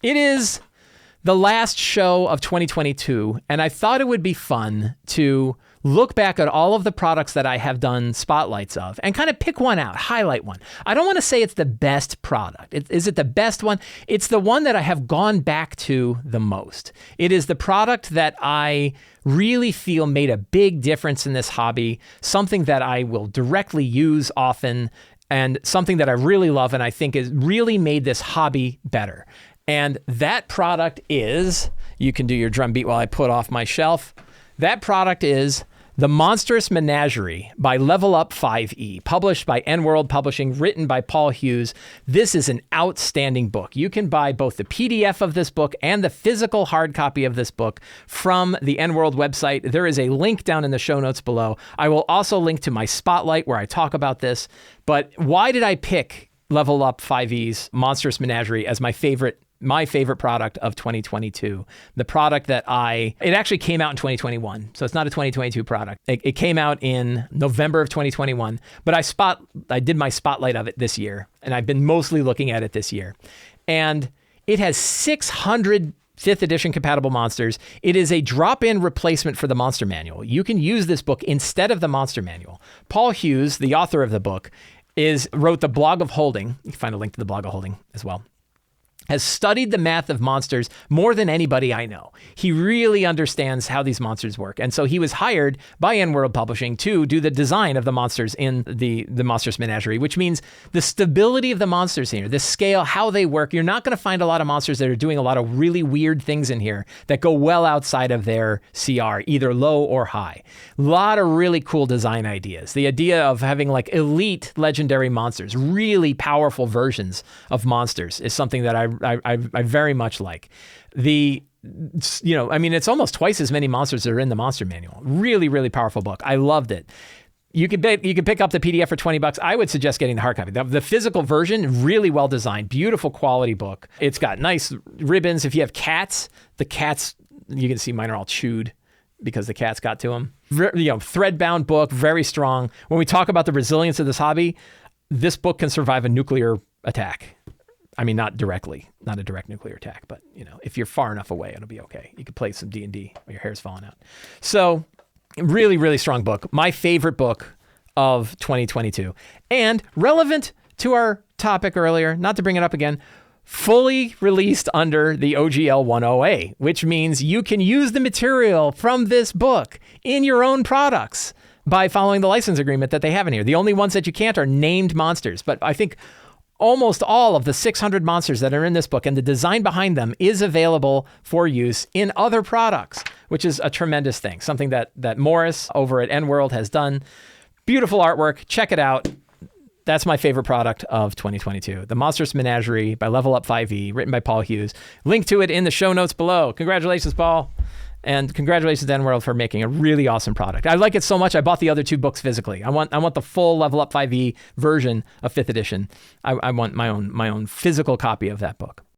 It is the last show of 2022, and I thought it would be fun to look back at all of the products that I have done spotlights of and kind of pick one out, highlight one. I don't want to say it's the best product. Is it the best one? It's the one that I have gone back to the most. It is the product that I really feel made a big difference in this hobby, something that I will directly use often, and something that I really love and I think has really made this hobby better. And that product is, you can do your drum beat while I put off my shelf. That product is The Monstrous Menagerie by Level Up 5e, published by N-World Publishing, written by Paul Hughes. This is an outstanding book. You can buy both the PDF of this book and the physical hard copy of this book from the N-World website. There is a link down in the show notes below. I will also link to my spotlight where I talk about this. But why did I pick Level Up 5e's Monstrous Menagerie as my favorite product of 2022. The product that it actually came out in 2021. So it's not a 2022 product. It came out in November of 2021, but I did my spotlight of it this year, and I've been mostly looking at it this year. And it has 600 5th edition compatible monsters. It is a drop-in replacement for the Monster Manual. You can use this book instead of the Monster Manual. Paul Hughes, the author of the book, wrote the Blog of Holding. You can find a link to the Blog of Holding as well. Has studied the math of monsters more than anybody I know. He really understands how these monsters work. And so he was hired by N-World Publishing to do the design of the monsters in the Monstrous Menagerie, which means the stability of the monsters here, the scale, how they work. You're not going to find a lot of monsters that are doing a lot of really weird things in here that go well outside of their CR, either low or high. A lot of really cool design ideas. The idea of having like elite legendary monsters, really powerful versions of monsters is something that I very much like. It's almost twice as many monsters that are in the Monster Manual. Really, really powerful book. I loved it. You can pick up the PDF for $20. I would suggest getting the hard copy. The physical version, really well designed, beautiful quality book. It's got nice ribbons. If you have cats, you can see mine are all chewed because the cats got to them. Thread-bound book, very strong. When we talk about the resilience of this hobby, this book can survive a nuclear attack. I mean, not a direct nuclear attack, but if you're far enough away, it'll be okay. You could play some D&D while your hair's falling out. So really, really strong book. My favorite book of 2022. And relevant to our topic earlier, not to bring it up again, fully released under the OGL 10A, which means you can use the material from this book in your own products by following the license agreement that they have in here. The only ones that you can't are named monsters, but I think almost all of the 600 monsters that are in this book and the design behind them is available for use in other products, which is a tremendous thing. Something that Morris over at N-World has done. Beautiful artwork. Check it out. That's my favorite product of 2022. The Monstrous Menagerie by Level Up 5e, written by Paul Hughes. Link to it in the show notes below. Congratulations, Paul. And congratulations to N-World for making a really awesome product. I like it so much, I bought the other two books physically. I want the full Level Up 5e version of 5th edition. I want my own physical copy of that book.